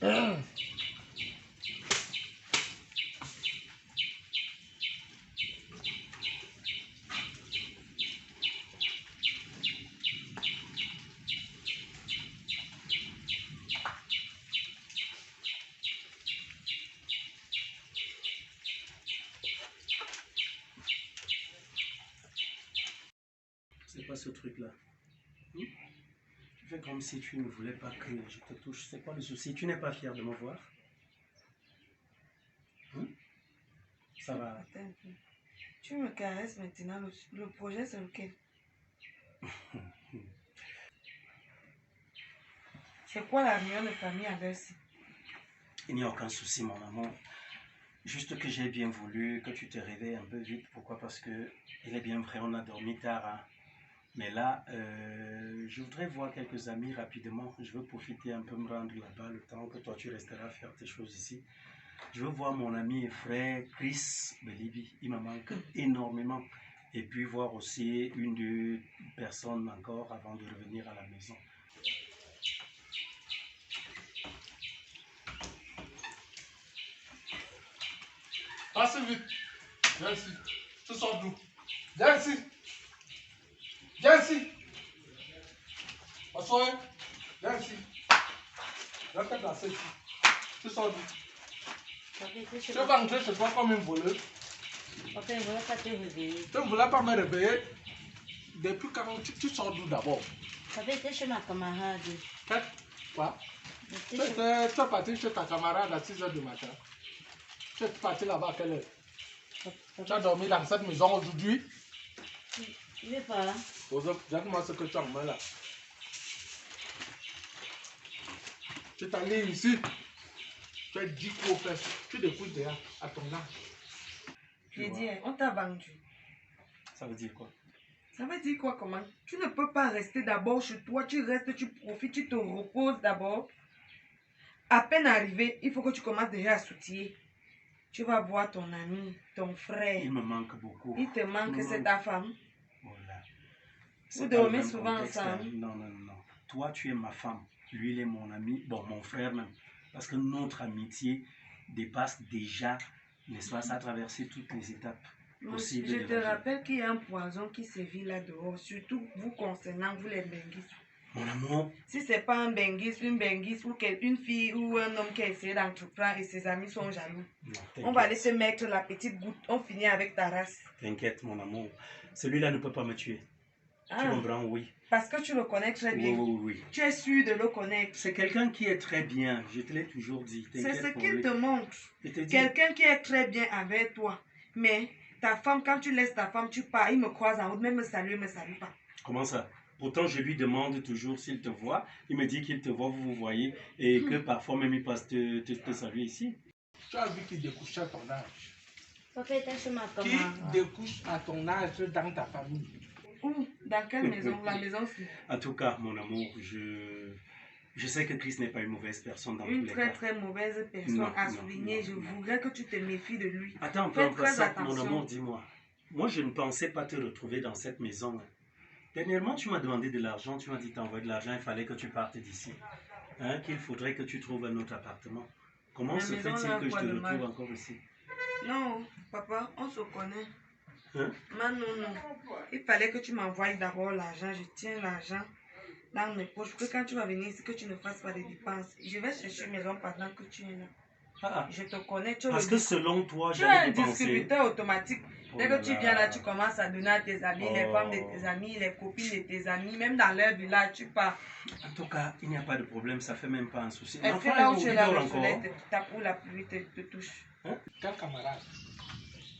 C'est quoi ce truc-là? Tu fais comme si tu ne voulais pas que je te touche. C'est quoi le souci? Tu n'es pas fier de me voir? Ça va. Attends un peu. Tu me caresses maintenant. Le projet, c'est lequel? C'est quoi la réunion de famille à Bercy? Il n'y a aucun souci, mon amour. Juste que j'ai bien voulu que tu te réveilles un peu vite. Pourquoi? Parce que il est bien vrai, on a dormi tard. Hein. Mais là, je voudrais voir quelques amis rapidement. Je veux profiter un peu, me rendre là-bas le temps que toi tu resteras faire tes choses ici. Je veux voir mon ami et frère Chris Belibi. Il me manque énormément. Et puis voir aussi une, deux personnes encore avant de revenir à la maison. Passe vite. Viens ici. Tu sors d'où? Viens ici. Viens ici. Assoyez. Viens ici. Viens te placer ici. Tu sors d'où? Tu vas entrer chez toi comme une voleuse. Ok, je ne voulais pas te réveiller. Tu ne voulais pas me réveiller. Depuis quand tu sors d'où d'abord? J'avais été chez ma camarade. Quoi? Tu es parti chez ta camarade à 6 h du matin. Tu es parti là-bas à quelle heure? Tu as dormi dans cette maison aujourd'hui? Je ne vais pas. Regarde-moi ce que tu as en main là. Tu es allé ici. Tu as 10 coups aux fesses. Tu découvres déjà à ton âge. J'ai dit, on t'a vendu. Ça veut dire quoi? Ça veut dire quoi comment? Tu ne peux pas rester d'abord chez toi. Tu restes, tu profites, tu te reposes d'abord. À peine arrivé, il faut que tu commences déjà à soutiller. Tu vas voir ton ami, ton frère. Il me manque beaucoup. Il te manque, c'est ta femme. Voilà. Vous dormez souvent Hein. ensemble. Non, non, non. Toi, tu es ma femme. Lui, il est mon ami. Bon, mon frère même. Parce que notre amitié dépasse déjà, n'est-ce pas, ça a traversé toutes les étapes possibles. Je te rappelle qu'il y a un poison qui sévit là dehors, surtout vous concernant, vous les benguistes. Mon amour. Si ce n'est pas un benguiste, une benguiste ou une fille ou un homme qui a essayé d'entreprendre et ses amis sont jaloux. On va aller se mettre la petite goutte, on finit avec ta race. T'inquiète, mon amour. Celui-là ne peut pas me tuer. Tu comprends? Oui. Parce que tu le connais très bien. Oui. Tu es sûr de le connaître. C'est quelqu'un qui est très bien. Je te l'ai toujours dit. C'est ce qu'il te montre. Quelqu'un qui est très bien avec toi. Mais ta femme, quand tu laisses ta femme, tu pars. Il me croise en route, même me salue, il ne me salue pas. Comment ça? Pourtant, je lui demande toujours s'il te voit. Il me dit qu'il te voit, vous vous voyez. Et que parfois même il passe te saluer ici. Tu as vu qu'il découche à ton âge. Qui découche à ton âge dans ta famille. Où? Dans quelle maison? La maison-ci. En tout cas, mon amour, je sais que Chris n'est pas une mauvaise personne dans tous les cas. Une très mauvaise personne à souligner. Je voudrais que tu te méfies de lui. Attends, fais très attention. Mon amour, dis-moi. Moi, je ne pensais pas te retrouver dans cette maison. Dernièrement, tu m'as demandé de l'argent. Tu m'as dit t'envoyer de l'argent. Il fallait que tu partes d'ici. Hein, qu'il faudrait que tu trouves un autre appartement. Comment se fait-il que je te retrouve encore ici? Non, papa, on se connaît. Hein? Non. Il fallait que tu m'envoies d'abord l'argent. Je tiens l'argent dans mes poches. Que quand tu vas venir ici, que tu ne fasses pas de dépenses. Je vais chercher une maison pendant que tu es là. Je te connais. Parce que selon toi, tu es un distributeur automatique. Dès que tu viens là, tu commences à donner à tes amis, les femmes de tes amis, les copines de tes amis, même dans leur village, tu pars. En tout cas, il n'y a pas de problème, ça fait même pas un souci. Est-ce que là où tu es là, le soleil te tape ou la pluie te touche? Hein? Quel camarade?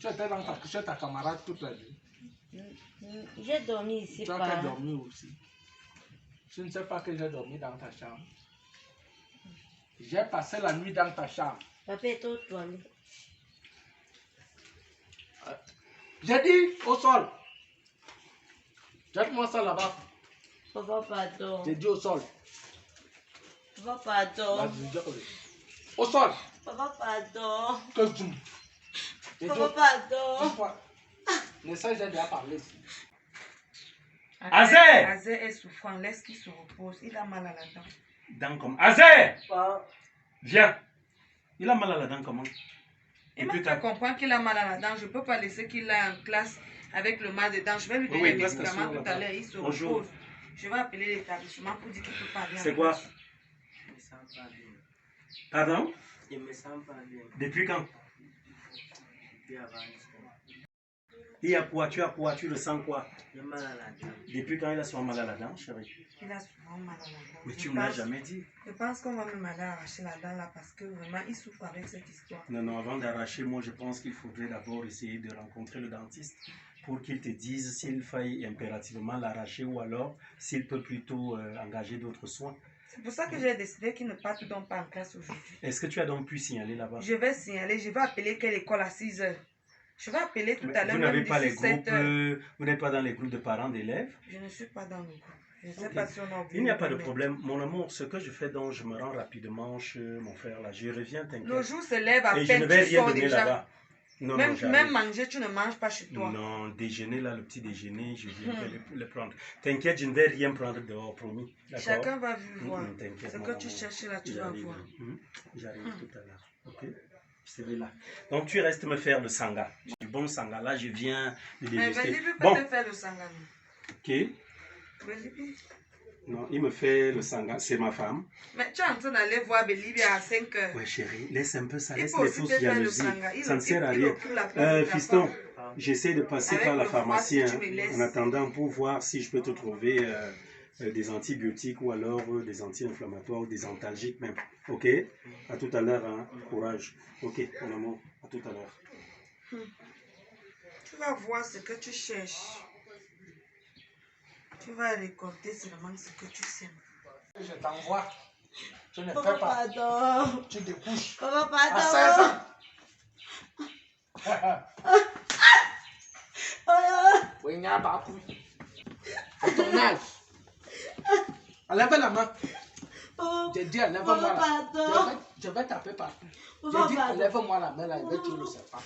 Tu étais chez ta camarade toute la nuit? J'ai dormi ici. Tu as dormi aussi. Je ne sais pas que j'ai dormi dans ta chambre. J'ai passé la nuit dans ta chambre. Papa est au toilette. J'ai dit au sol. Jette-moi ça là-bas. Papa, pardon. J'ai dit au sol. Papa, pardon. Au sol. Papa, pardon. Que tu... Papa, pardon. Le ça, j'ai déjà parlé ici. Azé! Azé est souffrant. Laisse qu'il se repose. Il a mal à la dent. Dents comme Azé! Viens. Il a mal à la dent comment? Il m'a fait comprendre qu'il a mal à la dent. Je ne peux pas laisser qu'il aille en classe avec le mal de dents. Je vais lui donner des médicaments tout à l'heure. Il se repose. Je vais appeler l'établissement pour dire qu'il ne peut pas venir. C'est quoi? Je me sens pas bien. Pardon? Je me sens pas bien. Depuis quand? Depuis avant une semaine. Il y a quoi? Tu as quoi? Tu ressens quoi? J'ai mal à la dent. Depuis quand il a souvent mal à la dent, chérie? Il a souvent mal à la dent. Mais tu ne m'as jamais dit. Je pense qu'on va même aller arracher la dent là parce que vraiment il souffre avec cette histoire. Non, non, avant d'arracher, moi je pense qu'il faudrait d'abord essayer de rencontrer le dentiste pour qu'il te dise s'il faille impérativement l'arracher ou alors s'il peut plutôt engager d'autres soins. C'est pour ça que j'ai décidé qu'il ne parte donc pas en classe aujourd'hui. Est-ce que tu as donc pu signaler là-bas? Je vais signaler, je vais appeler quelle école à 6 h. Je vais appeler tout à l'heure. Vous n'avez même pas les d'ici 7 groupes, heures. vous n'êtes pas dans les groupes de parents d'élèves? Je ne suis pas dans le groupe. Je ne sais Ok. pas si on a oublié. Il n'y a pas de problème. Mon amour, ce que je fais donc, je me rends rapidement chez mon frère là. Je reviens, Le t'inquiète. jour se lève à Et je ne peine, vais tu rien sors donner déjà. là-bas. Non, Même, non, j'arrive. même manger, tu ne manges pas chez toi. Non, déjeuner là, le petit déjeuner, je viendrai le prendre. T'inquiète, je ne vais rien prendre dehors, promis. D'accord? Chacun va voir. T'inquiète, Ce mon que tu amour. cherches là, tu vas J'arrive. voir. J'arrive tout à l'heure. Ok? Je serai là. Donc tu restes me faire le sanga. Du bon sanga. Là, je viens de Mais déguster. Belibi peut Bon, te faire le sangano. ok. Belibi. Non, il me fait le sanga. C'est ma femme. Mais tu es en train d'aller voir Belibi à 5 h. Ouais, chérie, laisse un peu ça. Il Laisse peut les aussi fausses te faire le jalousies. sanga. Ça ne sert à il rien. occupe la place de ta Fiston, femme. j'essaie de passer Avec par la le froid, pharmacie si tu me hein, laisses. en attendant pour voir si je peux te trouver des antibiotiques ou alors des anti-inflammatoires ou des antalgiques même. Ok? À tout à l'heure, hein. Courage. Ok, mon amour, à tout à l'heure. Tu vas voir ce que tu cherches. Tu vas récolter seulement ce que tu sèmes. Je t'envoie. Tu ne fais Papa, pas. pardon. Tu découches. Papa, À pardon. 16 ans. Oui, il n'y a pas de à ton âge. Enlève la main. Papa, J'ai dit, enlève-moi la main. pardon. Je vais taper partout. Papa, J'ai dit, pardon. enlève-moi la main là, je vais tuer le serpent.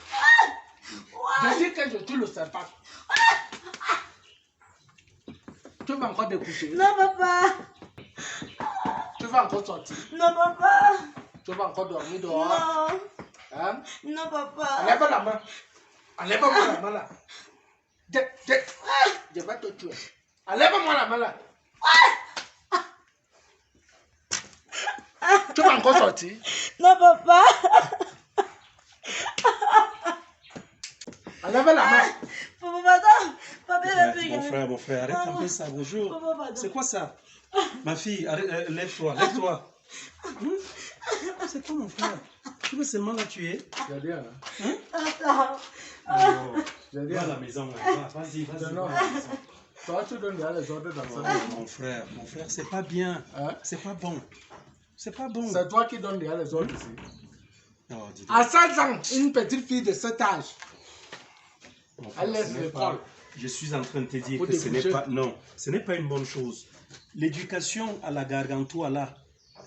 J'ai dit que je tue le serpent. Tu vas encore découcher. Non, papa. Tu vas encore sortir. Non, papa. Tu vas encore dormir dehors. Non. Hein? Non, papa. Enlève la main. Enlève-moi la main là. Je vais te tuer. Enlève-moi la main là. Tu vas encore sortir. Non, papa. Enlève la main. Papa, pardon. Papa, il va plus. Mon frère, arrête un peu ça, bonjour. Papa, pardon. C'est quoi ça? Ma fille, lève-toi, lève-toi. C'est quoi mon frère? Tu veux seulement la tuer? J'ai dit, hein. Attends. Oh, J'ai dit, va à hein. la maison, là. Vas-y, vas-y. Non. va à la maison. Toi, tu donnes les ordres dans Oh, ça. mon frère, c'est pas bien. Hein? C'est pas bon. C'est pas bon. C'est toi qui donnes les ordres ici. Oh, dis donc. À 16 ans, une petite fille de cet âge, Mon frère, elle laisse ce n'est l'école. pas- Je suis en train de te dire Pour que ce n'est déboucher. pas... Non, ce n'est pas une bonne chose. L'éducation à la gargantua, là,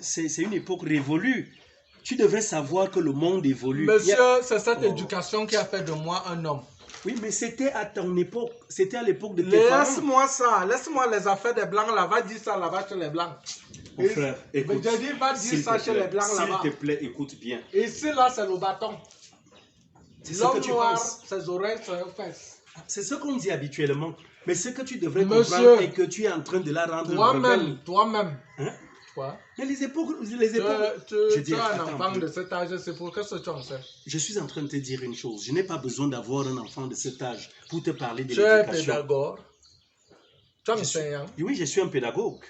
c'est une époque révolue. Tu devrais savoir que le monde évolue. Il y a- Monsieur, c'est cette Oh. éducation qui a fait de moi un homme. Oui, mais c'était à ton époque. C'était à l'époque de tes parents. Laisse-moi ça. Laisse-moi les affaires des blancs là. Va dire ça là-bas chez les blancs. Mon frère, écoute. Mais j'ai dit, va dire s'il ça te chez plaît, les blancs là-bas. S'il te plaît, écoute bien. Ici là, c'est le bâton. C'est ce que L'homme tu noir, penses. ses oreilles, ses fesses. C'est ce qu'on dit habituellement. Mais ce que tu devrais Monsieur. comprendre est que tu es en train de la rendre Toi-même, rebelle. toi-même. Hein? Toi. Mais les époques... Tu, Je tu dis, es un attends enfant un peu. de cet âge, c'est pour que ce tu en sais. Je suis en train de te dire une chose. Je n'ai pas besoin d'avoir un enfant de cet âge pour te parler de Tu es l'éducation. pédagogue. Tu es Je suis- enseignant. Oui, je suis un pédagogue.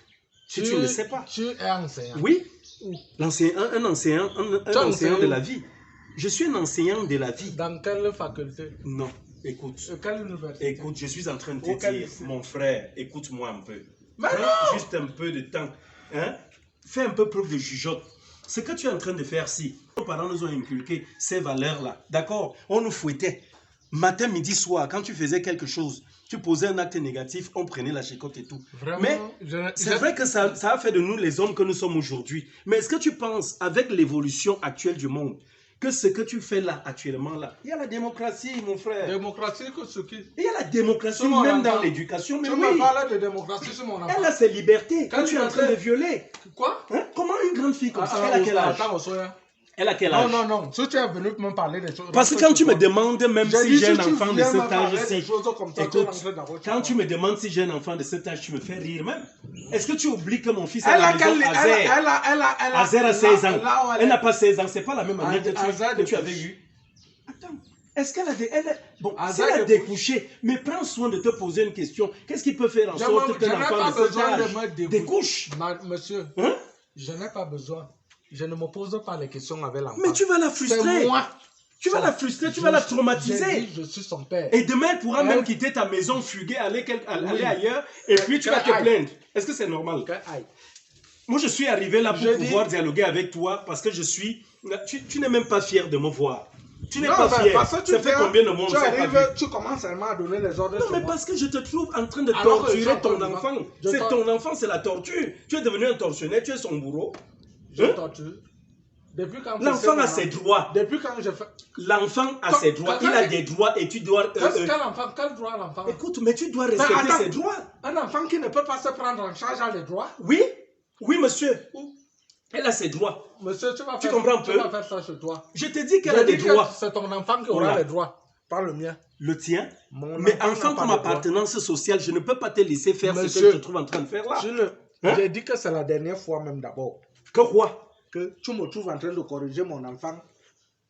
Si tu ne le sais pas. Tu es enseignant. Oui, Où? un enseignant Tu es enseignant enseignant. de la vie. Je suis un enseignant de la vie. Dans quelle faculté? Non, écoute. Quelle université? Écoute, je suis en train de te Auquel dire, lycée? mon frère, écoute-moi un peu. Mais Prends non! juste un peu de temps. Hein? Fais un peu preuve de jugeote. Ce que tu es en train de faire, si nos parents nous ont inculqué ces valeurs-là, d'accord? On nous fouettait. Matin, midi, soir, quand tu faisais quelque chose, tu posais un acte négatif, on prenait la chicotte et tout. Vraiment, Mais c'est vrai que ça a fait de nous les hommes que nous sommes aujourd'hui. Mais est-ce que tu penses, avec l'évolution actuelle du monde, que ce que tu fais là, actuellement là, il y a la démocratie, mon frère. Démocratie que ce qui. Il y a la démocratie Sur mon même dans enfant. l'éducation, mais Tu oui. me parles de démocratie sur mon enfant. Elle a ses libertés que Quelle tu es en train de liberté? violer. Quoi? Hein? Comment une grande fille comme ça, elle a quel âge? Attends, Osoya. Elle a quel Non, âge? non, non. Si tu es venu me parler des choses. Parce que quand tu me demandes, même J'ai si dit, j'ai un si tu enfant de viens me cet parler âge-ci, des choses comme ça, tu es écoute, rentré dans votre quand tu chambre. me demandes si j'ai un enfant de cet âge, tu me fais rire même. Est-ce que tu oublies que mon fils a Elle la a maison quel. Azer? Azer a 16 ans. Là où Elle n'a pas 16 ans, c'est pas la même année Azer que tu découche. avais eu. Attends, est-ce qu'elle a des... Bon, si Azer elle a découche. découché, mais prends soin de te poser une question. Qu'est-ce qui peut faire en Je sorte n'ai qu'un pas enfant de cet besoin de me âge découcher. découche? Monsieur, Hein? je n'ai pas besoin. Je ne me pose pas les questions avec l'enfant. Mais tu vas la C'est frustrer. moi. Tu vas la frustrer, tu vas la J'ai traumatiser. dit, je suis son père. Et demain, elle pourra Elle- même quitter ta maison, fuguer, aller Oui. ailleurs, et puis tu vas te Aïe. plaindre. Est-ce que c'est normal? Aïe. Moi, je suis arrivé là pour Je dis- pouvoir dialoguer avec toi parce que je suis... Tu n'es même pas fier de me voir. Tu n'es Non, pas mais fier. parce que tu Ça fait viens, combien de mois on tu ne s'est pas arrives, vu? tu commences seulement à donner les ordres Non, sur mais moi. parce que je te trouve en train de Alors que je suis torturer en train ton de- enfant. je C'est tor- ton enfant, c'est la torture. Tu es devenu un tortionnaire, tu es son bourreau. Je Hein? torture. Depuis quand L'enfant a c'est ses droits. Depuis quand je fais. L'enfant a Quand- ses droits. quand- Il a des droits et tu dois... Quel enfant? Quel droit l'enfant? Écoute, mais tu dois respecter attends. ses droits. Un enfant qui ne peut pas se prendre en charge a les droits. Oui, oui, monsieur. Elle a ses droits. Monsieur, tu vas Tu faire, comprends un tu peu? vas faire ça chez toi. Je te dis qu'elle Je a des dis que droits. c'est ton enfant qui aura Voilà. les droits. Pas le mien. Le tien. Mon Mais enfant enfant n'a pas comme de droits. appartenance sociale, je ne peux pas te laisser faire ce que Monsieur, je te trouve en train de faire là. Tu ne- Hein? J'ai dit que c'est la dernière fois même d'abord. Que quoi? Que tu me trouves en train de corriger mon enfant.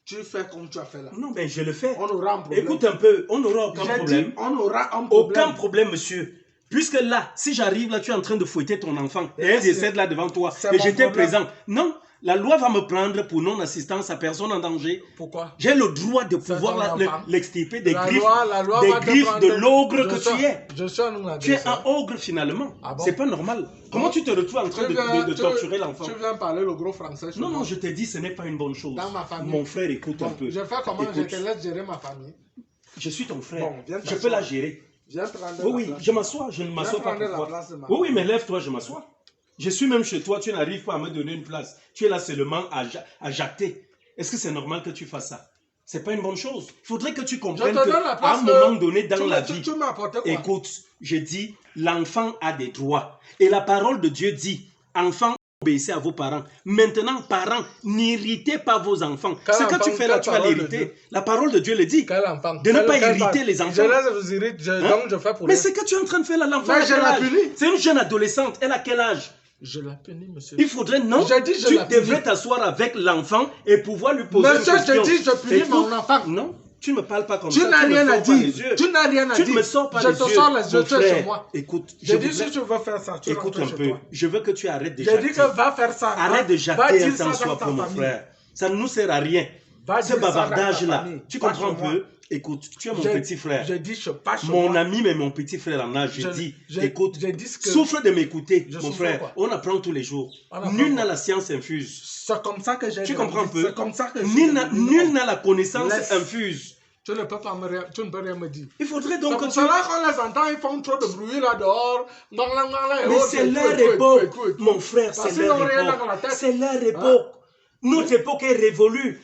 Tu fais comme tu as fait là. Non, mais je le fais. On aura un problème. Écoute un peu, on n'aura aucun J'ai problème. dit, on aura un problème. Aucun problème, monsieur. Puisque là, si j'arrive là, tu es en train de fouetter ton enfant et elle décède là devant toi c'est et mon j'étais problème. présent. Non, la loi va me prendre pour non-assistance à personne en danger. Pourquoi? J'ai le droit de C'est pouvoir ton enfant. l'extirper des La griffes, loi va te des griffes prendre. de l'ogre Je que suis- tu es. Je suis un agresseur. Tu es un ogre finalement. Ah bon? C'est pas normal. Comment tu te retrouves en train de torturer l'enfant? Tu viens parler le gros français. Non, non, je te dis, ce n'est pas une bonne chose. Dans ma famille. Mon frère, écoute un Bon, peu. je fais comment? Écoute. Je te laisse gérer ma famille. Je suis ton frère. Bon, viens je t'asseoir. peux la gérer. Viens prendre Oui, la oui, place. je m'assois. Je ne m'assois Viens pas prendre pour la toi. place de ma Oui, oui, mais lève-toi, je m'assois. Je suis même chez toi, tu n'arrives pas à me donner une place. Tu es là seulement à jacter. Est-ce que c'est normal que tu fasses ça? C'est pas une bonne chose. Il faudrait que tu Je comprennes te donne la qu'à place. un moment donné dans la tu vie, tu m'as apporté quoi? écoute, je dis, l'enfant a des droits. Et la parole de Dieu dit, enfants, obéissez à vos parents. Maintenant, parents, n'irritez pas vos enfants. Quel Ce que tu enfant, fais là, quelle tu vas parole de l'hériter. Dieu? La parole de Dieu le dit. Quel enfant? De ne pas Quel irriter enfant? les enfants. Je laisse vous irriter, donc je fais pour Mais rien. c'est que tu es en train de faire là, l'enfant. Mais a je quel la âge? punis. C'est une jeune adolescente. Elle a quel âge? Je la punis, monsieur. Il faudrait, non? J'ai dit, je Tu la punis. devrais t'asseoir avec l'enfant et pouvoir lui poser Monsieur, une question. je dis, je punis Écoute, mon enfant. Non, tu ne me parles pas comme Tu ça. n'as me rien à sors pas dire. les yeux. Tu n'as rien à Tu dire. ne me sors pas Je les te yeux. sors les Mon yeux, tu es frère, chez moi. Écoute, J'ai je dit, voudrais- si tu veux faire ça, tu écoute rentres un chez peu. toi. Je veux que tu arrêtes de J'ai dit jacter. que va faire ça. Arrête de Va jacter dire un temps ça soit dans ta pour mon famille. frère. Ça ne nous sert à rien. Va Ce dire ça dans ta bavardage-là, famille. tu Pas comprends un chez moi. peu? Écoute, tu es mon J'ai- petit frère. J'ai dit, je passe chez Mon moi. ami, mais mon petit frère en âge, je dis, écoute, j'ai dit ce que- souffre de m'écouter, Je mon souffre frère. quoi? On apprend tous les jours. On apprend Nul quoi? n'a la science infuse. C'est comme ça que j'ai Tu grandi. comprends un peu? C'est comme ça que Nul n'a la connaissance Laisse. infuse. Tu ne peux pas me rien, tu ne peux rien me dire. Il faudrait C'est donc que pour tu... cela qu'on les entend, ils font trop de bruit là dehors. Mais c'est leur époque, mon frère, Parce c'est qu'ils leur n'ont rien dans la époque. tête. C'est leur époque. Notre époque est révolue.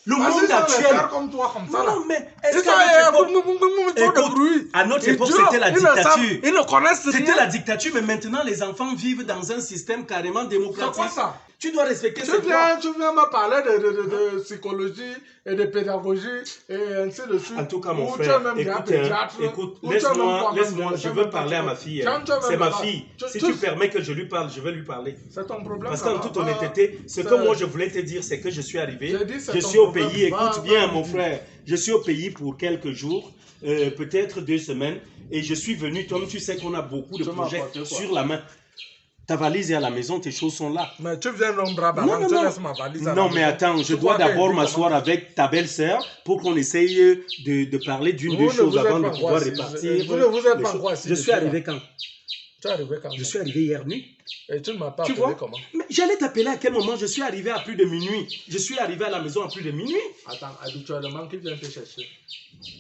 Le monde actuel... comme toi, comme ça là. Non, mais est-ce Ils qu'à notre époque... ont trop de bruit. Écoute, à notre Ils époque, durent, c'était la ils ne savent- dictature. Ils ne connaissent C'était rien. la dictature, mais maintenant, les enfants vivent dans un système carrément C'est démocratique. quoi ça? Tu dois respecter Tu ces droits. viens me parler de psychologie et de pédagogie et ainsi de suite. En tout cas, mon Ou frère, tu es même écoute, pédiatre, écoute, ou tu es même toi-même laisse-moi, je tu es veux même parler à ma pédiatre. fille. Tu es même C'est ma pédiatre. fille. Si Tu- tu permets que je lui parle, je vais lui parler. C'est ton problème. Parce ça qu'en va toute pas. honnêteté, ce que C'est- moi je voulais te dire, c'est que je suis arrivé. J'ai dit, c'est Je ton suis au problème. pays, Va, écoute bien va, mon dis. frère. Je suis au pays pour quelques jours, peut-être 2 semaines. Et je suis venu, comme tu sais qu'on a beaucoup de Tu m'as projets apporté quoi? sur la main. Ta valise est à la maison, tes choses sont là. Mais tu viens non bras Non, ballants, non, tu non. laisses ma valise à la Non, mais maison. attends, je Tu dois crois qu'elle d'abord dit m'asseoir avec ta belle-sœur pour qu'on essaye de parler d'une Vous deux ne choses vous êtes avant de pas pouvoir encore assis. répartir. Vous ne vous êtes les pas choses. encore assis Je suis depuis là. arrivé quand? Tu es arrivé quand Je même. suis arrivé hier nuit. Et tu ne m'as pas Tu appelé vois? comment? Mais j'allais t'appeler à quel moment? Je suis arrivé à plus de minuit. Je suis arrivé à la maison à plus de minuit. Attends, habituellement, qui vient te chercher?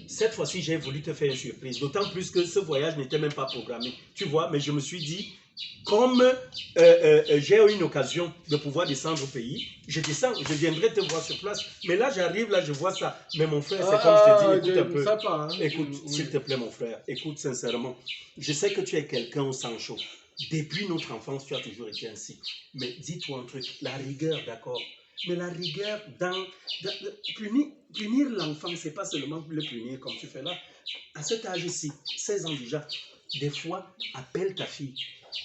Cette fois-ci, j'ai voulu te faire une surprise. D'autant plus que ce voyage n'était même pas programmé. Tu vois, mais je me suis dit, comme j'ai eu une occasion de pouvoir descendre au pays, je descends, je viendrai te voir sur place. Mais là, j'arrive, là, je vois ça. Mais mon frère, c'est comme je te dis, écoute un peu. Pas, hein. Écoute, s'il te plaît, mon frère, écoute sincèrement. Je sais que tu es quelqu'un au sang chaud. Depuis notre enfance, tu as toujours été ainsi. Mais dis-toi un truc, la rigueur, d'accord. Mais la rigueur, punir l'enfant, c'est pas seulement le punir comme tu fais là. À cet âge-ci, 16 ans déjà, des fois, appelle ta fille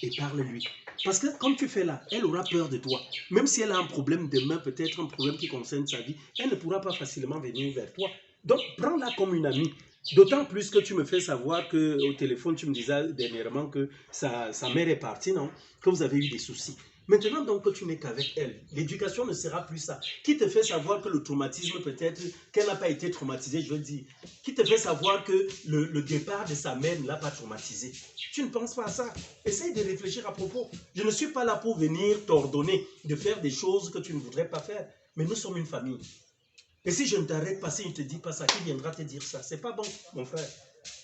et parle-lui. Parce que comme tu fais là, elle aura peur de toi. Même si elle a un problème demain, peut-être un problème qui concerne sa vie, elle ne pourra pas facilement venir vers toi. Donc, prends-la comme une amie. D'autant plus que tu me fais savoir qu'au téléphone, tu me disais dernièrement que sa mère est partie, non? Que vous avez eu des soucis. Maintenant donc que tu n'es qu'avec elle, l'éducation ne sera plus ça. Qui te fait savoir que le traumatisme peut-être, qu'elle n'a pas été traumatisée, je veux dire. Qui te fait savoir que le départ de sa mère ne l'a pas traumatisée. Tu ne penses pas à ça. Essaye de réfléchir à propos. Je ne suis pas là pour venir t'ordonner de faire des choses que tu ne voudrais pas faire. Mais nous sommes une famille. Et si je ne t'arrête pas, si je ne te dis pas ça, qui viendra te dire ça? C'est pas bon, mon frère.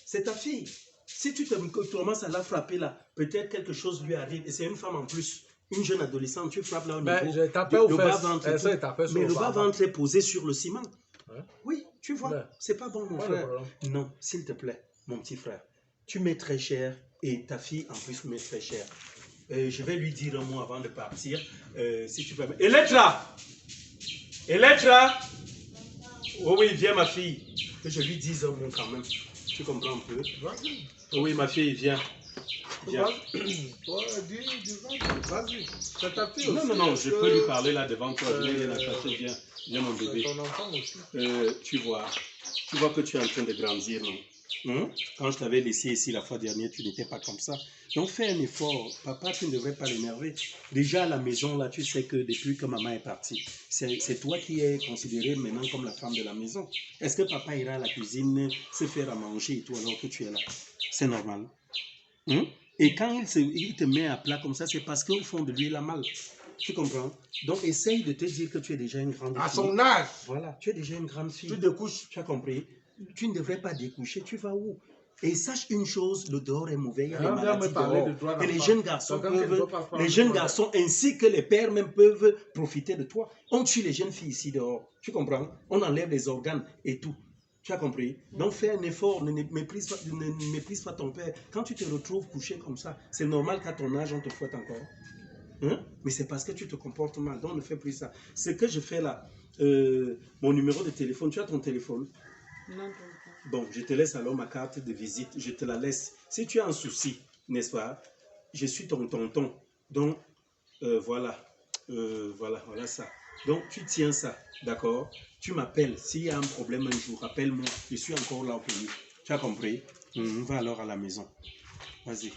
C'est ta fille. Si tu commences à la frapper là, peut-être quelque chose lui arrive. Et c'est une femme en plus. Une jeune adolescente, tu frappes là au niveau je tapais au bas-ventre. Mais le bas-ventre bas-ventre est posé sur le ciment. Hein? Oui, tu vois, Ouais. c'est pas bon, mon frère. Non, s'il te plaît, mon petit frère. Tu mets très cher et ta fille en plus met très cher. Je vais lui dire un mot avant de partir. Si tu permets. Electra! Electra! Oh oui, viens ma fille. Que je lui dise un mot quand même. Tu comprends un peu? Oh oui, ma fille, viens. Viens. Vas-y, c'est ta fille aussi. Non, je peux lui parler là devant toi. Je n'ai rien à cacher. Viens mon bébé. Ton enfant aussi. Tu vois que tu es en train de grandir, non? Quand je t'avais laissé ici la fois dernière, tu n'étais pas comme ça. Donc fais un effort. Papa, tu ne devrais pas l'énerver. Déjà à la maison, là, tu sais que depuis que maman est partie, c'est toi qui es considérée maintenant comme la femme de la maison. Est-ce que papa ira à la cuisine se faire à manger et tout alors que tu es là? C'est normal. Et quand il te met à plat comme ça, c'est parce qu'au fond de lui, il a mal. Tu comprends? Donc, essaye de te dire que tu es déjà une grande fille. À son âge. Voilà, tu es déjà une grande fille. Tu découches. Tu as compris? Tu ne devrais pas découcher. Tu vas où? Et sache une chose, le dehors est mauvais. Il y a des maladies dehors. Et les jeunes garçons ainsi que les pères même peuvent profiter de toi. On tue les jeunes filles ici dehors. Tu comprends? On enlève les organes et tout. Tu as compris? Donc fais un effort, ne méprise pas ton père. Quand tu te retrouves couché comme ça, c'est normal qu'à ton âge, on te fouette encore. Mais c'est parce que tu te comportes mal, donc ne fais plus ça. Ce que je fais là, mon numéro de téléphone, tu as ton téléphone? Non, Bon, je te laisse alors ma carte de visite, je te la laisse. Si tu as un souci, n'est-ce pas? Je suis ton tonton. Donc, voilà ça. Donc, tu tiens ça, d'accord? Tu m'appelles. S'il y a un problème un jour, appelle-moi. Je suis encore là au pays. Tu as compris? Va alors à la maison. Vas-y.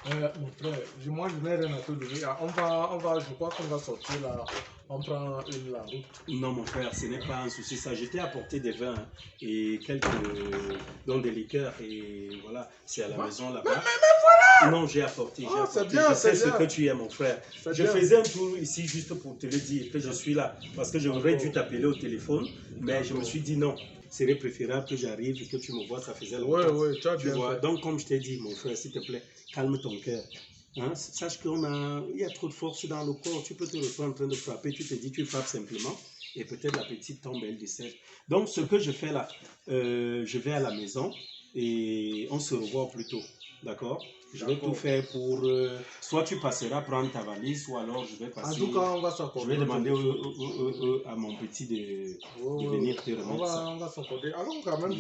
Mon frère, moi je n'ai rien à te donner. Je crois qu'on va sortir là. On prend la route. Non, mon frère, ce n'est pas un souci. Ça, je t'ai apporté des vins et donc des liqueurs. Et voilà, c'est à la maison là-bas. Mais voilà! Non, j'ai apporté. C'est bien, je sais ce que tu es, mon frère. Je faisais un tour ici juste pour te le dire que je suis là. Parce que j'aurais dû t'appeler au téléphone. Mais je me suis dit non. Serait préférable que j'arrive et que tu me vois, ça faisait longtemps. Oui, tu vois. Donc, comme je t'ai dit, mon frère, s'il te plaît, calme ton cœur. Sache qu'il y a trop de force dans le corps. Tu peux te retrouver en train de frapper. Tu te dis, tu frappes simplement. Et peut-être la petite tombe, elle décède. Donc, ce que je fais là, je vais à la maison et on se revoit plus tôt. D'accord? Je vais tout faire pour... soit tu passeras prendre ta valise, ou alors je vais passer... En tout cas, on va s'accorder. Je vais demander à mon petit de venir te remettre ça. On va s'accorder. Alors quand même, je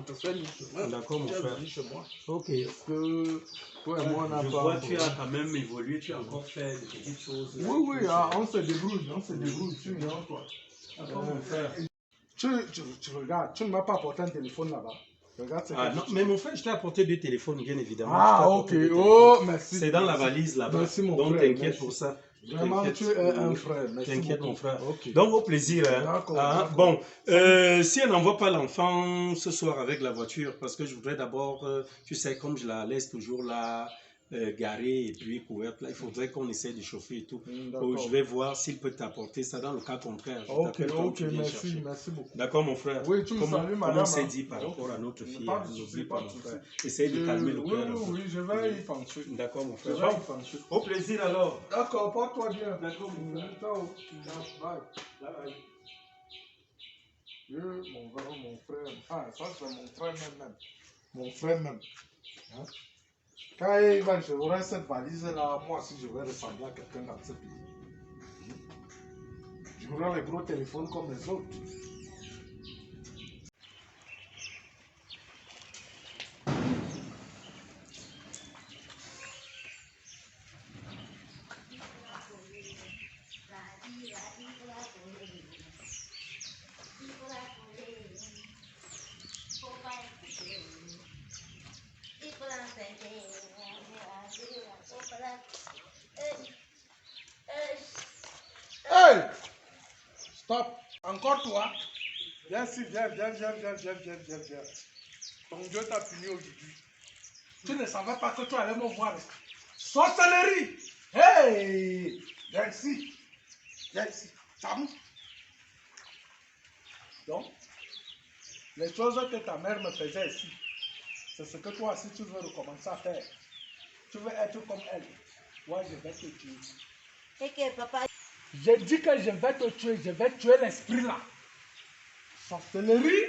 te fais une. D'accord, mon frère. Ok. Je vois que tu as quand même évolué, tu as encore fait des petites choses. Oui, on se débrouille, tu viens toi. D'accord, mon frère. Tu regardes, tu ne m'as pas apporté un téléphone là-bas. Non, mais mon frère, je t'ai apporté 2 téléphones, bien évidemment. Ah, ok. Oh, merci. C'est dans la valise là-bas. Merci, mon donc, frère. Donc, t'inquiète pour ça. Vraiment, tu es un frère. T'inquiète, mon frère. Okay. Donc, au plaisir. D'accord. Bon, si elle n'envoie pas l'enfant ce soir avec la voiture, parce que je voudrais d'abord, tu sais, comme je la laisse toujours là, garée et puis couverte. Là, il faudrait qu'on essaie de chauffer et tout. D'accord. Je vais voir s'il peut t'apporter ça. Dans le cas contraire, je Ok, t'appelle quand ok, tu viens merci, chercher. merci beaucoup. D'accord, mon frère. Oui, tu me Comment, salues, comment madame. on s'est hein. dit par Ok. rapport à notre fille, Pas de souci, n'oublie pas pas, de mon souci. frère. Essaye de calmer le Oui, cœur. oui, oui, je vais y penser. D'accord, mon Je frère. vais y Bon, penser. au plaisir alors. D'accord, porte-toi bien. D'accord, mon frère. Ciao. Bye. Bye. Mon frère. Ah, ça c'est mon frère même. Mon frère même. Hein? Quand il va, je aurai cette valise-là, moi aussi je vais ressembler à quelqu'un dans ce pays. J'aurai les gros téléphones comme les autres. Hey! Stop! Encore toi? Viens ici, viens. Ton Dieu t'a puni aujourd'hui. Tu ne savais pas que tu allais me voir. Sorcellerie! Hey! Viens ici. Cham. Donc, les choses que ta mère me faisait ici, c'est ce que toi aussi tu veux recommencer à faire. Tu veux être comme elle. Moi, je vais te tuer. Et que papa, J'ai dit que je vais te tuer, je vais tuer l'esprit là. Sorcellerie?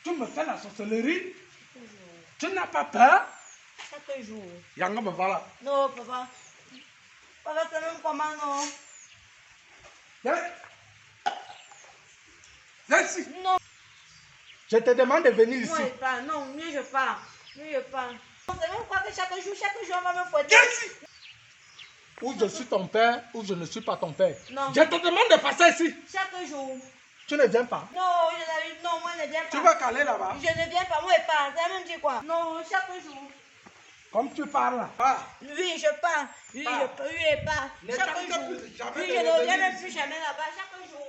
Tu me fais la sorcellerie? Tu n'as pas peur? chaque jour. Yanga me voilà. Non, papa. Papa, c'est même comment, non? Viens. Viens ici. Non, Je te demande de venir moi ici. je pars. Non, mieux je pars. Non, c'est même quoi que chaque jour, on va me fouetter. Viens ici. Ou je suis ton père, ou je ne suis pas ton père. Non. Je te demande de passer ici. Chaque jour. Tu ne viens pas. Non, moi je ne viens Tu pas. vas caler là-bas. Je ne viens pas, moi je pars. Ça même dit quoi? Non, chaque jour. Comme tu parles là. Ah. Oui, je pars. Oui, Pars. je pars. Ne Chaque t'arrête jour. plus jamais Oui, de je ne revenir reviens même ici. plus jamais là-bas. Chaque jour.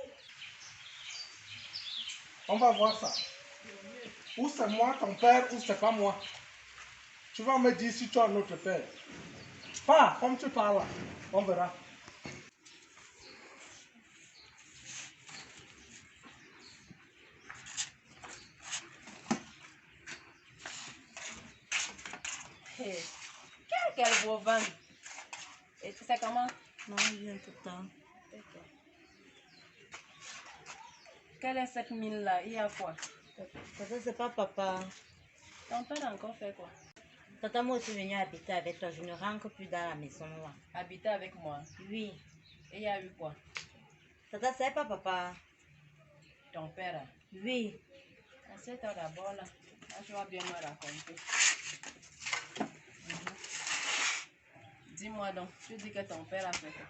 On va voir ça. Ou c'est moi ton père, ou c'est pas moi. Tu vas me dire si tu as un autre père. Pas comme tu parles là. On verra. Hey, quel beau vent. Et tu sais comment? Non, je viens tout le temps. Quelle est cette mine-là? Il y a quoi? Tata, c'est pas papa. Ton père a encore fait quoi? Tata, moi aussi venu habiter avec toi. Je ne rentre plus dans la maison là. Habiter avec moi. Oui. Et il y a eu quoi? Tata, c'est pas papa. Ton père. Oui. Assieds-toi d'abord là. Là, tu vas bien me raconter. Dis-moi donc, tu dis que ton père a fait quoi?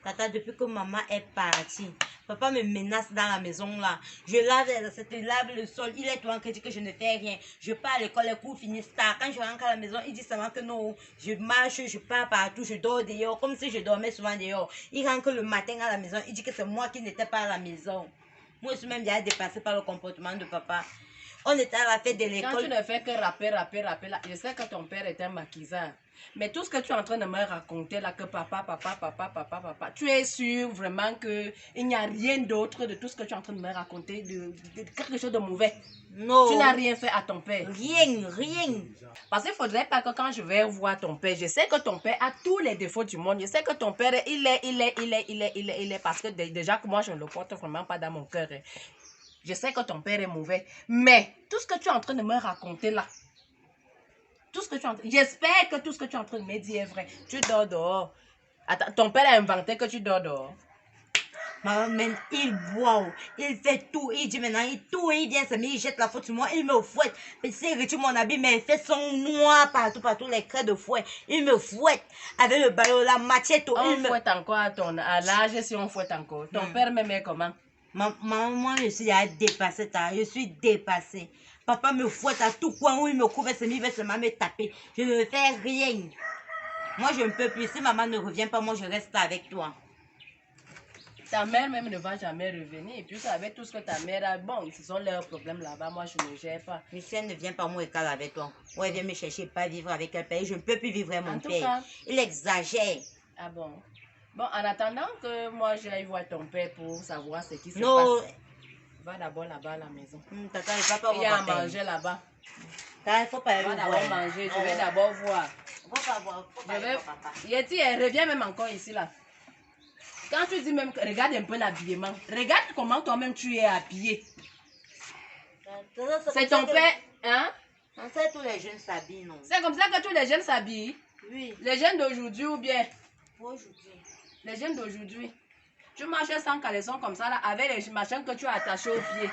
Tata, depuis que maman est partie, papa me menace dans la maison là. Je lave le sol. Il est toi qui dit que je ne fais rien. Je pars à l'école, les cours finissent tard. Quand je rentre à la maison, il dit seulement que non. Je marche, je pars partout, je dors dehors, comme si je dormais souvent dehors. Il rentre le matin à la maison, il dit que c'est moi qui n'étais pas à la maison. Moi, je suis même déjà dépassée par le comportement de papa. On était à la fête de Quand tu l'école. ne fais que rapper là, je sais que ton père est un maquisard. Mais tout ce que tu es en train de me raconter là, que papa, tu es sûr vraiment qu'il n'y a rien d'autre de tout ce que tu es en train de me raconter, de quelque chose de mauvais. Non. Tu n'as rien fait à ton père. Rien. Parce qu'il ne faudrait pas que quand je vais voir ton père, je sais que ton père a tous les défauts du monde. Je sais que ton père, il est, parce que déjà que moi, je ne le porte vraiment pas dans mon cœur. Je sais que ton père est mauvais. Mais tout ce que tu es en train de me raconter là, j'espère que tout ce que tu es en train de me dire est vrai. Tu dors dehors. Attends, ton père a inventé que tu dors dehors. Maman, il boit, il fait tout, il dit maintenant, il vient se mettre, il jette la faute sur moi, il me fouette. Mais s'il retire mon habit, mais il fait son noir partout, les craies de fouet. Il me fouette avec le ballon, la machette. On fouette encore à l'âge si on fouette encore. Ton père m'aimait comment? Maman, moi, je suis dépassée, je suis dépassée. Papa me fouette à tout coin où il me couvre, il va seulement me taper. Je ne fais rien. Moi, je ne peux plus. Si maman ne revient pas, moi, je reste avec toi. Ta mère même ne va jamais revenir. Et puis, avec tout ce que ta mère a, bon, ce sont leurs problèmes là-bas. Moi, je ne gère pas. Mais si elle ne vient pas mon école avec toi, ou elle vient me chercher, pas vivre avec un père, je ne peux plus vivre avec mon En tout père. cas. Il exagère. Ah bon? Bon, en attendant que moi j'aille voir ton père pour savoir ce qui se Non. passe. Va d'abord là-bas à la maison. Tata, il va pas Il y a à voir manger là-bas. Tata, il faut pas aller Va voir. d'abord manger. Je vais d'abord voir. Faut pas voir. Faut pas Je aller vais... voir papa. Yeti, elle revient même encore ici là. Quand tu dis même, regarde un peu l'habillement. Regarde comment toi-même tu es habillé. Tata, C'est comme ton ça que- père, hein? On sait tous les jeunes s'habillent, non? C'est comme ça que tous les jeunes s'habillent. Oui. Les jeunes d'aujourd'hui ou bien Aujourd'hui. les jeunes d'aujourd'hui. Tu marches sans caleçon comme ça là, avec les machins que tu as attachés au pied.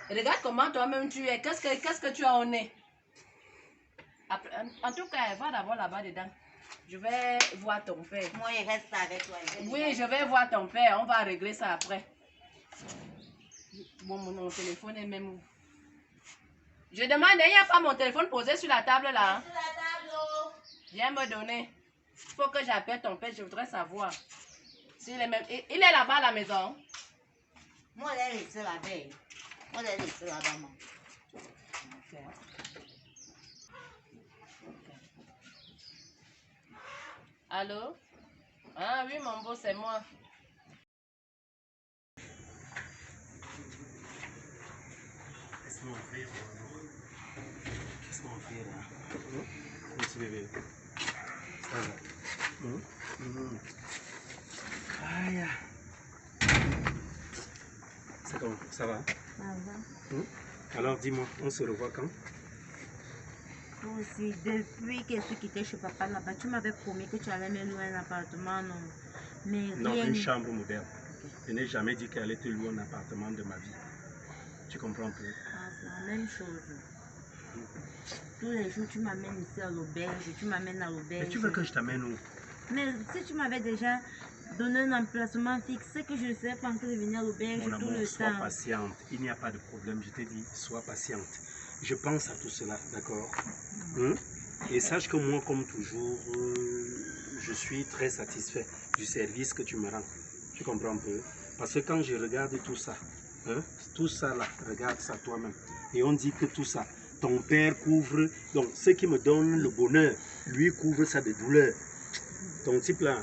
Regarde comment toi-même tu es. Qu'est-ce que tu as au nez? Après, en tout cas, va d'abord là-bas dedans. Je vais voir ton père. Moi, il reste avec toi. Oui, je vais voir ton père. On va régler ça après. Bon, mon téléphone est même où? Je demande, il n'y a pas mon téléphone posé sur la table là. Hein? Sur la table, oh. Viens me donner. Il faut que j'appelle ton père. Je voudrais savoir. S'il est même... Il est là-bas à la maison. Moi, elle est laissée la veille. Moi, elle est laissée là-bas, moi. Ok. Allô? Ah oui, mon beau, c'est moi. Laisse-moi ouvrir. Laisse-moi ouvrir là. Petit bébé. Ça va. Aïe. C'est comment? Ça va? Ça va. Alors dis-moi, on se revoit quand? Toi aussi, depuis que je suis quittée chez papa là-bas, tu m'avais promis que tu allais me louer un appartement, non? Mais Dans rien. une chambre moderne. Je n'ai jamais dit qu'elle allait te louer un appartement de ma vie. Tu comprends un peu? Ah, c'est la même chose. Tous les jours, tu m'amènes ici à l'auberge, tu m'amènes à l'auberge. Mais tu veux que je t'amène où? Mais si tu m'avais déjà donné un emplacement fixe, c'est que je ne serais pas en train de venir à l'auberge Mon tout amour, le sois temps. patiente. Il n'y a pas de problème. Je t'ai dit, sois patiente. Je pense à tout cela, d'accord? Et sache que moi, comme toujours, je suis très satisfait du service que tu me rends. Tu comprends un peu? Parce que quand je regarde tout ça, tout ça là, regarde ça toi-même. Et on dit que tout ça, ton père couvre, donc ce qui me donne le bonheur, lui couvre ça de douleur. Ton type là.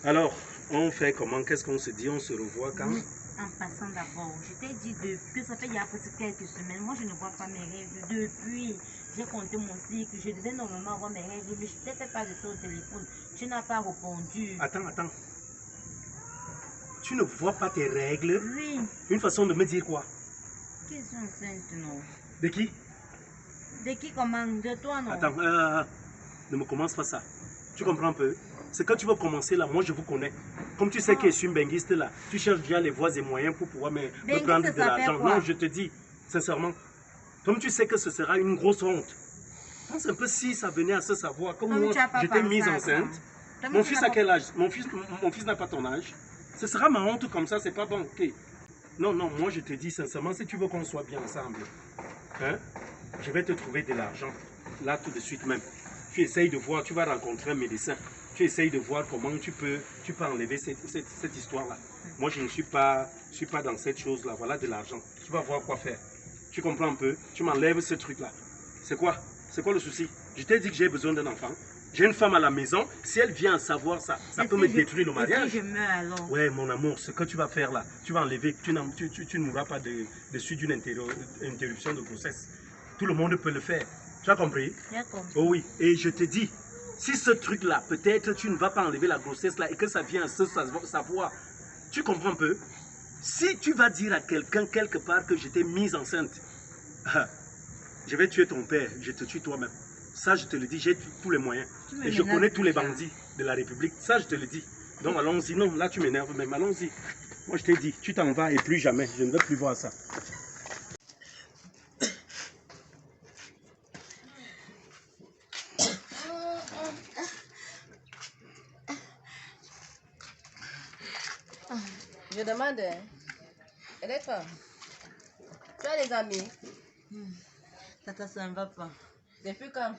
Alors, on fait comment? Qu'est-ce qu'on se dit? On se revoit quand? En passant d'abord, je t'ai dit que ça fait il y a presque quelques semaines, moi je ne vois pas mes rêves. Depuis, j'ai compté mon cycle, je devais normalement avoir mes rêves, mais je ne t'ai fait pas de ton téléphone. Tu n'as pas répondu. Attends. Tu ne vois pas tes règles? Oui, Une façon de me dire quoi? qu'ils sont enceintes, non? De qui? De qui commande? De toi, non? Attends, ne me commence pas ça. Tu comprends un peu? Ce que tu veux commencer là, moi je vous connais. Comme tu sais que je suis un benguiste là, tu cherches déjà les voies et moyens pour pouvoir me prendre de ça fait l'argent. quoi? Non, je te dis, sincèrement, comme tu sais que ce sera une grosse honte, pense un peu si ça venait à se savoir. Comme Comme moi, tu as pas j'étais pensé mise à enceinte. ça. Comme Mon tu fils n'as a pas- quel âge? Mon fils n'a pas ton âge. Ce sera ma honte comme ça, c'est pas bon. Ok. Non, moi je te dis sincèrement, si tu veux qu'on soit bien ensemble, hein, je vais te trouver de l'argent, là tout de suite même. Tu essayes de voir, tu vas rencontrer un médecin, tu essayes de voir comment tu peux enlever cette histoire-là. Moi je ne suis pas dans cette chose-là, voilà de l'argent. Tu vas voir quoi faire. Tu comprends un peu? Tu m'enlèves ce truc-là. C'est quoi? C'est quoi le souci? Je t'ai dit que j'ai besoin d'un enfant. J'ai une femme à la maison. Si elle vient savoir ça, ça peut me détruire le mariage. Et si je meurs alors? Ouais, mon amour, ce que tu vas faire là, tu vas enlever, tu ne mourras pas de suite d'une interruption de grossesse. Tout le monde peut le faire. Tu as compris? J'ai compris. Oh oui, et je te dis, si ce truc-là, peut-être tu ne vas pas enlever la grossesse là et que ça vient à se savoir, tu comprends un peu? Si tu vas dire à quelqu'un quelque part que je t'ai mise enceinte, je vais tuer ton père, je te tue toi-même. Ça, je te le dis, j'ai tous les moyens. Et je connais tous les bandits de la République. Ça, je te le dis. Donc, allons-y. Non, là, tu m'énerves même. Allons-y. Moi, je t'ai dit, tu t'en vas et plus jamais. Je ne veux plus voir ça. Je demande, elle est quoi? Tu as des amis? Tata, ça ne va pas. Depuis quand?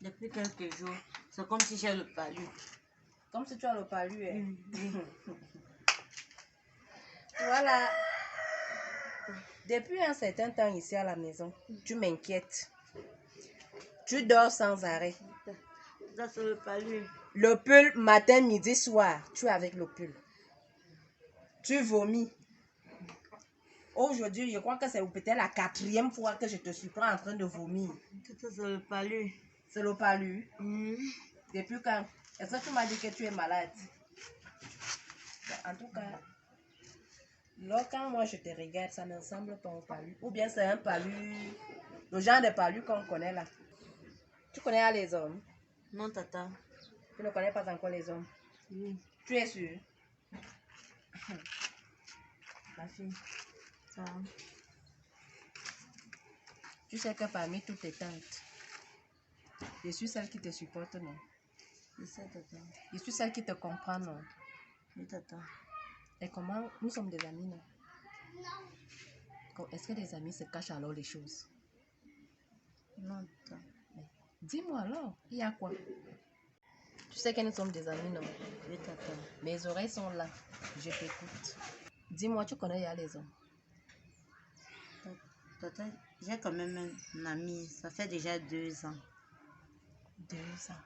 Depuis quelques jours, c'est comme si j'ai le palu. Comme si tu as le palu. Hein. Oui. Voilà. Depuis un certain temps ici à la maison, tu m'inquiètes. Tu dors sans arrêt. Ça, c'est le palu. Le pull, matin, midi, soir, tu es avec le pull. Tu vomis. Aujourd'hui, je crois que c'est peut-être la 4e fois que je te surprends en train de vomir. Ça, c'est le palu. C'est le palu. Mhm. Depuis quand? Est-ce que tu m'as dit que tu es malade? En tout cas, là, quand moi je te regarde, ça ne ressemble pas au palu. Ou bien c'est un palu, le genre de palu qu'on connaît là. Tu connais les hommes? Non, tata. Tu ne connais pas encore les hommes? Oui. Tu es sûre? Ma fille, Ça. tu sais que parmi toutes tes tantes, je suis celle qui te supporte, non? C'est ça, tata. Je suis celle qui te comprend, non? Oui, tata. Et comment nous sommes des amis, non? Est-ce que les amis se cachent alors les choses? Non, tata. Dis-moi alors, il y a quoi? Tu sais que nous sommes des amis, non? Oui, tata. Mes oreilles sont là, je t'écoute. Dis-moi, tu connais ya les hommes? Tata, j'ai quand même un ami. Ça fait déjà 2 ans. 2 ans.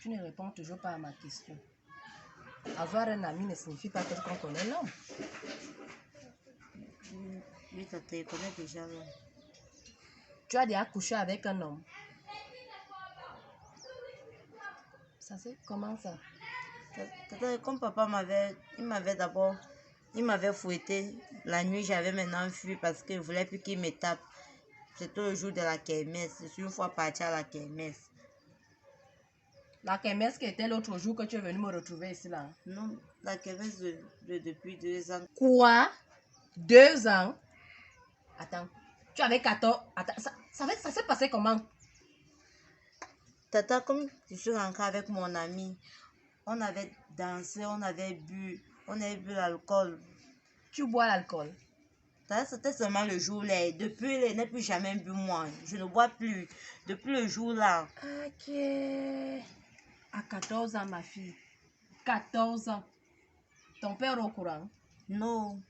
Tu ne réponds toujours pas à ma question. Avoir un ami ne signifie pas que tu connais l'homme. Oui, tata, il connaît déjà l'homme. Tu as déjà couché avec un homme. Ça c'est comment ça? Tata, comme papa il m'avait fouetté. La nuit, j'avais maintenant fui parce qu'il ne voulait plus qu'il me tape. C'était le jour de la kermesse. Je suis une fois partie à la kermesse. La kermesse qui était l'autre jour que tu es venu me retrouver ici là. Non, la kermesse depuis 2 ans. Quoi? 2 ans? Attends, tu avais 14. Attends, ça s'est passé comment? Tata, comme je suis rentrée avec mon ami, on avait dansé, on avait bu l'alcool. Tu bois l'alcool? Tata, c'était seulement le jour-là. Depuis, je n'ai plus jamais bu moi. Je ne bois plus. Depuis le jour-là. Ok. À 14 ans, ma fille. 14 ans. Ton père est au courant? Non.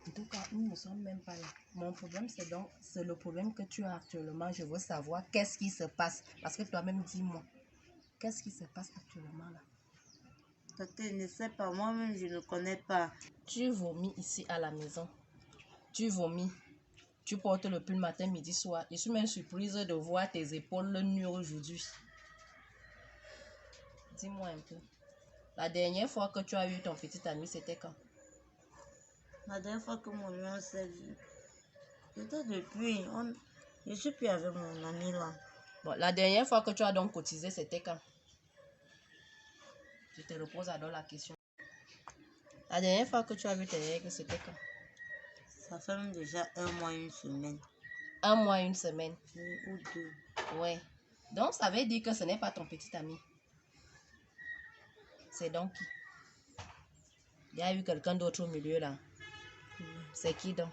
En tout cas, nous ne sommes même pas là. Mon problème, c'est le problème que tu as actuellement. Je veux savoir qu'est-ce qui se passe. Parce que toi-même, dis-moi. Qu'est-ce qui se passe actuellement là? Tata, je ne sais pas. Moi-même, je ne connais pas. Tu vomis ici à la maison. Tu vomis. Tu portes le pull matin, midi, soir. Je suis même surprise de voir tes épaules nues aujourd'hui. Dis-moi un peu. La dernière fois que tu as eu ton petit ami, c'était quand? La dernière fois que mon ami s'est vu, c'était depuis. Je ne suis plus avec mon ami là. Bon, la dernière fois que tu as donc cotisé, c'était quand? Je te repose alors la question. La dernière fois que tu as vu tes règles, c'était quand? Ça fait même déjà 1 mois, 1 semaine. 1 mois, 1 semaine. Oui, ou 2. Ouais. Donc, ça veut dire que ce n'est pas ton petit ami. C'est donc qui? Il y a eu quelqu'un d'autre au milieu là. C'est qui donc?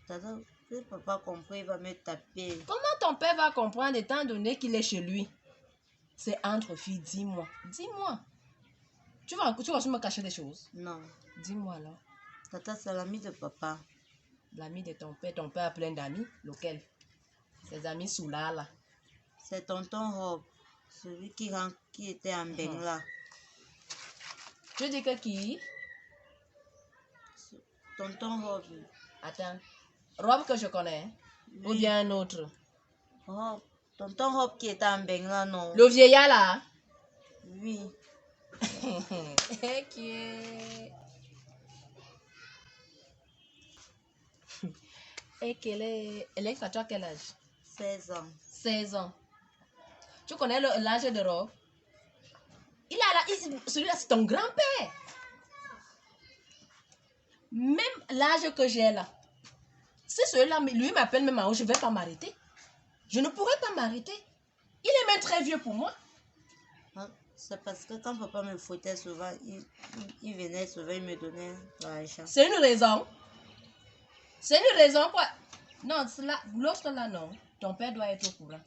Tata, si papa comprend, il va me taper. Comment ton père va comprendre étant donné qu'il est chez lui? C'est entre filles, dis-moi. Dis-moi. Tu vas aussi me cacher des choses? Non. Dis-moi alors. Tata, c'est l'ami de papa. L'ami de ton père a plein d'amis. Lequel? Ses amis sous là. C'est tonton Rob. Celui qui était en Bengla. Tu dis que qui? Tonton Rob. Attends. Rob que je connais? Ou Oui. bien un autre? Rob. Tonton Rob qui était en Bengla, non? Le vieillard là? Oui. Ok. Et elle est à toi quel âge? 16 ans. 16 ans. Tu connais l'âge de Rob? Celui-là, c'est ton grand-père. Même l'âge que j'ai là. Si celui-là, lui m'appelle même à haut, je ne vais pas m'arrêter. Je ne pourrais pas m'arrêter. Il est même très vieux pour moi. C'est parce que quand papa me fouettait souvent, il venait souvent, il me donnait l'argent. C'est une raison. C'est une raison quoi. Non, l'autre là, non. ton père doit être au courant.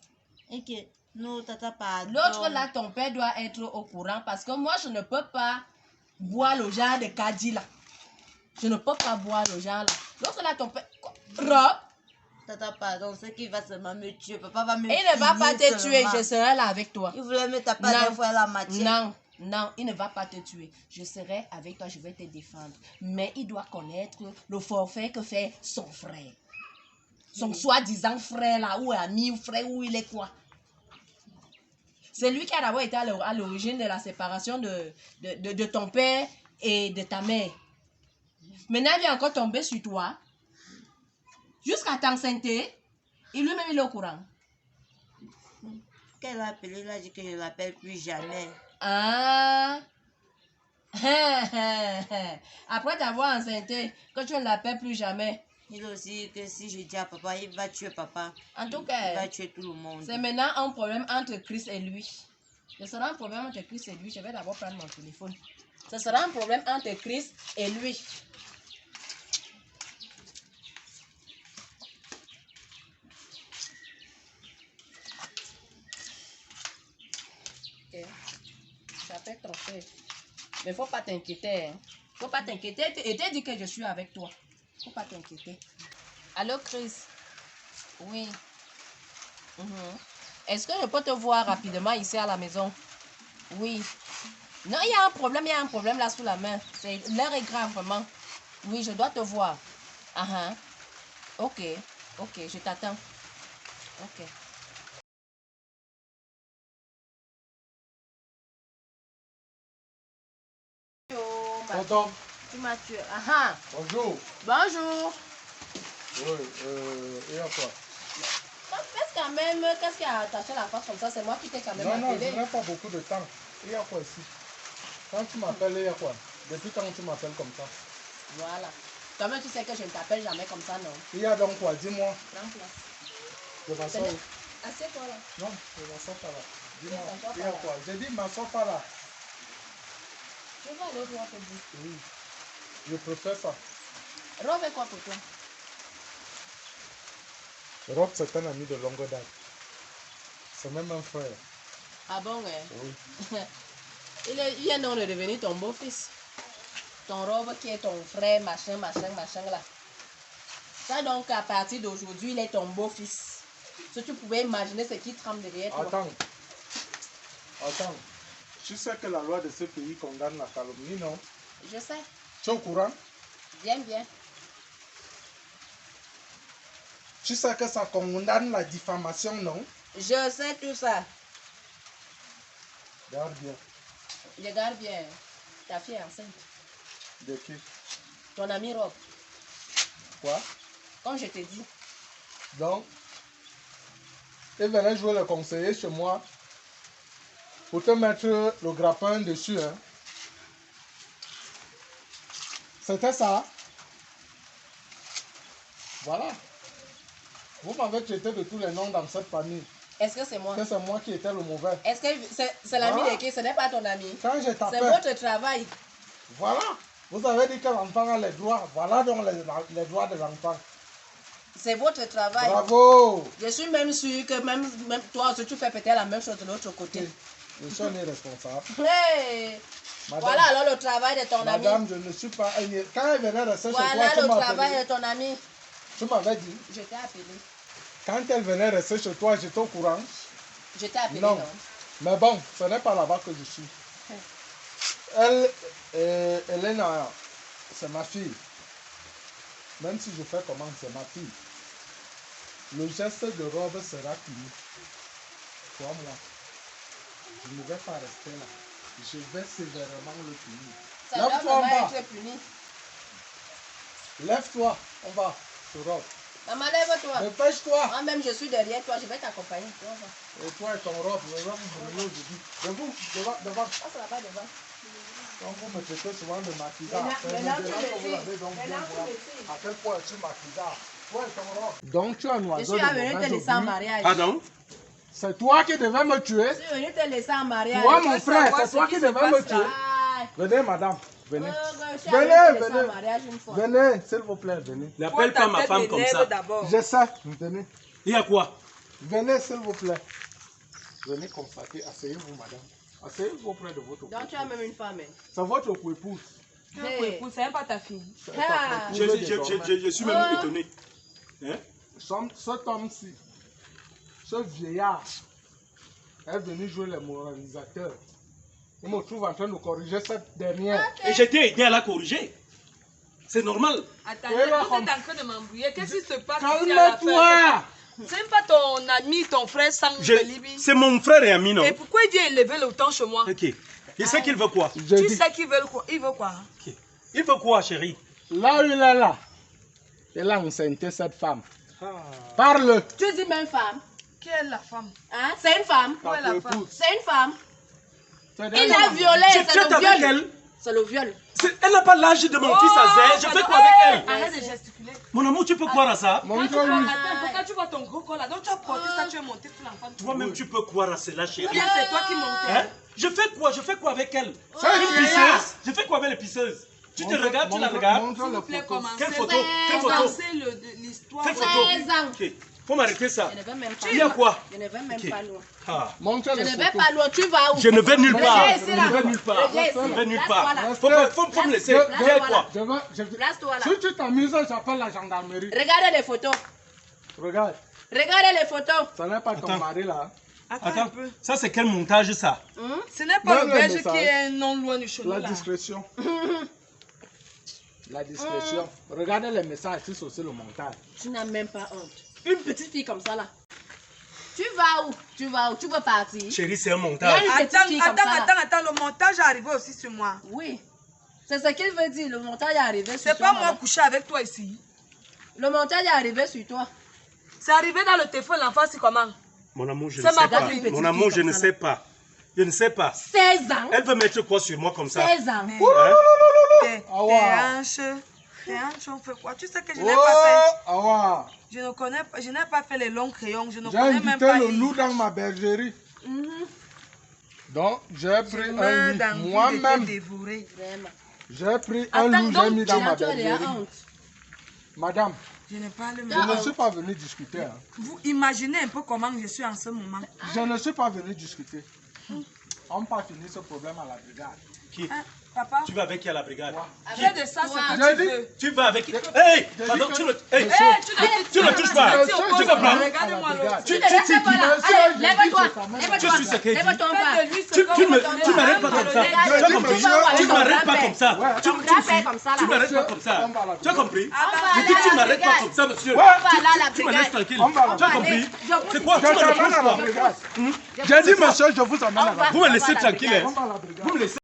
Et que, non, tata, pardon. L'autre là, ton père doit être au courant parce que moi, je ne peux pas boire le genre de Kadi là. Je ne peux pas boire le genre là. L'autre là, ton père... Rob, Tata, pardon, c'est qu'il va seulement me tuer. Papa va me il ne va pas te finir tuer, seulement. je serai là avec toi. Il voulait me taper Non. deux fois la matière. Non, non, il ne va pas te tuer. Je serai avec toi, je vais te défendre. Mais il doit connaître le forfait que fait son frère. Son soi-disant frère là, ou ami, ou frère, ou il est quoi. C'est lui qui a d'abord été à l'origine de la séparation de ton père et de ta mère. Maintenant, il vient encore tomber sur toi. Jusqu'à t'enceinte, il lui-même il est au courant. Qu'elle a appelé, il a dit que je ne l'appelle plus jamais. Ah. Après t'avoir enceinté, que tu ne l'appelles plus jamais. Il a aussi dit que si je dis à papa, il va tuer papa. En tout Il cas, va tuer tout le monde. c'est maintenant un problème entre Chris et lui. Ce sera un problème entre Chris et lui. Je vais d'abord prendre mon téléphone. Ce sera un problème entre Chris et lui. Ok. Ça fait tromper. Mais faut pas t'inquiéter. Hein. Faut pas t'inquiéter. Et t'ai dit que je suis avec toi. Faut pas t'inquiéter. Allô, Chris? Oui. Est-ce que je peux te voir rapidement ici à la maison? Oui. Non, il y a un problème là sous la main. L'heure est grave, vraiment. Oui, je dois te voir. Ok, ok, je t'attends. Ok. Tonton, Tu m'as tué. bonjour. Bonjour. Oui, et à quoi? Qu'est-ce qui a attaché la face comme ça? C'est moi qui t'ai quand même Non, appelé. je n'ai pas beaucoup de temps. Il y a quoi ici? Quand tu m'appelles, il y a quoi? Depuis quand tu m'appelles comme ça? Voilà. Toi-même, tu sais que je ne t'appelle jamais comme ça, non? Il y a donc quoi? Dis-moi. Prends place. Je m'assois où? Assieds-toi là. Non, je m'assois pas là. Dis-moi, Je m'assois il y pas a là. quoi? J'ai dit, m'assois pas là. Je vais aller voir tes bouts. Oui, je préfère ça. Rob est quoi pour toi? Rob, c'est un ami de longue date. C'est même un frère. Ah bon, ouais. Oui. Il vient donc de devenir ton beau-fils. Ton Rob qui est ton frère, machin là. Ça donc, à partir d'aujourd'hui, il est ton beau-fils. Si tu pouvais imaginer ce qui tremble derrière toi. Attends. Tu sais que la loi de ce pays condamne la calomnie, non? Je sais. Tu es au courant? Bien, bien. Tu sais que ça condamne la diffamation, non? Je sais tout ça. Regarde bien. Regarde bien. Ta fille est enceinte. De qui? Ton ami Rob. Quoi? Comme je t'ai dit. Donc, il venait jouer le conseiller chez moi pour te mettre le grappin dessus, hein? C'était ça? Voilà. Vous m'avez traité de tous les noms dans cette famille. Est-ce que c'est moi? Que c'est moi qui étais le mauvais. Est-ce que c'est l'ami Voilà. de qui? Ce n'est pas ton ami. Quand je C'est t'appelle, votre travail. voilà. Vous avez dit que l'enfant a les droits. Voilà donc les droits de l'enfant. C'est votre travail. Bravo. Je suis même sûre que même toi aussi, tu fais peut-être la même chose de l'autre côté. Je suis un irresponsable. Hey! Madame, Voilà alors le travail de ton ami. madame, je ne suis pas un Quand elle venait rester chez toi, Voilà tu le m'as travail appelé. de ton ami. Tu m'avais dit. Je t'ai appelé. Quand elle venait rester chez toi, j'étais au courant. Je t'ai appelé, Non. non? Mais bon, ce n'est pas là-bas que je suis. Elena, c'est ma fille. Même si je fais comment, c'est ma fille. Le geste de robe sera puni. Crois-moi. Je ne vais pas rester là. Je vais sévèrement le punir. Ça doit Lève-toi en vraiment bas. être puni. Lève-toi. On va. Sur robe. Maman, lève-toi. Dépêche-toi. Moi-même, je suis derrière toi. Je vais t'accompagner. On va. Et toi et ton robe, je vais vous brûler aujourd'hui. Debout, devant. Passe là-bas devant. Donc vous me traitez souvent de maquillage. Maintenant, tu me dis. À quel point tu maquillage. Toi et ton robe. Donc tu as un Je oiseau suis de venue te mauvaise laisser en augure. mariage. Pardon? C'est toi qui devais me tuer. Je suis venue te laisser en mariage. Toi, Je mon veux frère, savoir c'est ce toi qui se devais me passe tuer. là. Venez, madame. Venez. Je suis Venez, venue te laisser en venez. mariage une fois. Venez, s'il vous plaît, venez. N'appelle pas ma femme comme ça. Je sais. Venez. Il y a quoi? Venez, s'il vous plaît. Venez constater. Asseyez-vous, madame. Asseyez-vous auprès de votre Donc tu as même une femme. Hein. C'est votre épouse. Hey. C'est même pas ta fille. C'est Ah. ta épouse désormais. Je suis même étonné. Hein? Cet homme-ci, ce vieillard, est venu jouer les moralisateurs. Il me trouve en train de corriger cette dernière. Et j'ai été aidé à la corriger. C'est normal. Attendez, Et là, vous êtes en train de m'embrouiller. Qu'est-ce qui se passe ici à la Calme-toi! C'est même pas ton ami, ton frère Sang Belibi. C'est mon frère et ami, non? Et pourquoi il vient élever le temps chez moi? Ok. Il sait qu'il veut quoi? Je Tu dis, sais qu'il veut quoi? Il veut quoi? Ok. Il veut quoi, chérie? là où il est là, il a enceinté cette femme. Parle! Tu dis même femme. Qui est la femme? Hein? C'est une femme. Où est la Ta femme? épouse. C'est une femme. C'est Il des a hommes. violé. Tu C'est es le avec viol. elle? C'est le viol. Elle n'a pas l'âge de mon fils Azé. Je fais quoi avec elle? Arrête de gesticuler. Mon amour, tu peux croire à ça? Quand tu vois, Montre-lui. attends, quand tu vois ton gros corps là, donc tu as porté ça, tu es monté sur l'enfant. Toi-même, tu peux croire à cela, chérie. Bien, c'est toi qui montais. Hein? Je fais quoi? Je fais quoi avec elle? C'est Une une pisseuse? vieillard. Je fais quoi avec les pisseuses? Tu te Montre- regardes, tu la montre- regardes? montre S'il les vous plaît, photos. commencez. Quelle photo? Quelle photo? Commencez l'histoire. Quelle photo? 16 ans. Ok. Faut m'arrêter ça. Je ne vais même pas Il y a loin. quoi? Je ne vais même Ok. pas loin. Ah. Montre Je les ne vais photos. pas loin. Tu vas où? Je ne vais nulle part. Reviens ici, Je là. ne vais nulle part. Reviens ici. Je ne vais nulle Place-toi part. là. Faut me laisser. Place-toi Viens là. quoi? Place-toi là. Si tu t'amuses, j'appelle la gendarmerie. Regardez les photos. Regarde, Regardez les photos. ça n'est pas ton Attends. mari là. Attends un Attends, peu. ça c'est quel montage ça? Ce n'est pas Donne le le belge message. qui est non loin du chemin La là. discrétion. La discrétion. Regardez les messages, c'est aussi le montage. Tu n'as même pas honte. Une petite fille comme ça là. Tu vas où? Tu vas où? Tu veux partir? Chérie, c'est un montage. Il y a une petite fille comme ça, là. Attends, le montage est arrivé aussi sur moi. Oui. C'est ce qu'il veut dire. Le montage est arrivé sur C'est toi. pas moi maman. coucher avec toi ici. Le montage est arrivé sur toi. C'est arrivé dans le téléphone, l'enfant, c'est comment? Mon amour, je C'est ne ma sais pas. copine, Mon petite amour, fille je comme ne ça, sais pas. Je ne sais pas. 16 ans. Elle veut mettre quoi sur moi comme ça? 16 ans. Hein? Tes Ah ouais. hanches, on fait quoi? Tu sais que je n'ai Oh, pas fait. ah ouais. Je ne connais pas, je n'ai pas fait les longs crayons. Je ne J'ai connais même invité pas le lire. loup dans ma bergerie. Donc, j'ai pris Je un meurs loup. d'envie de te Moi-même, dévorer. Vraiment. j'ai pris un Attends, loup, j'ai donc mis dans ma tu as bergerie. honte. Madame, Je ne parle je même ne pas. suis pas venu discuter. Hein. Vous imaginez un peu comment je suis en ce moment. Je ne suis pas venu discuter. On peut finir ce problème à la brigade. Qui? Hein, papa, Tu vas avec qui à la brigade? fais de ça ce Toi. que J'ai tu dit- veux. Tu vas avec qui? Hey! J'ai Pardon, dit tu que- le. Hey! Monsieur, Tu ne touches pas. Monsieur, Tu comprends? Regardez-moi l'autre. Tu ne restes pas là. Allez, lève-toi. Je suis ce qu'elle dit. Lève ton bras. Faites de lui ce Tu que vous m'arrêtes pas comme ça. Tu as dit, compris? monsieur, Tu ton m'arrêtes pas grand-père. comme ça. Ouais. Tu Ton grand-père comme ça tu là. m'arrêtes pas comme ça. on va à la Tu as compris? On va Je aller dis à tu la m'arrêtes pas brigade. comme ça, monsieur. On va aller à la Tu me laisses brigade. tranquille. On va à la Tu as brigade. compris? Je vous- C'est quoi? Je Tu me t'amène à reproches la quoi? brigade. J'ai dit, monsieur, je vous amène à la On va- brigade. Vous me on va laissez à la tranquille. brigade. On va à la brigade. Vous me laissez.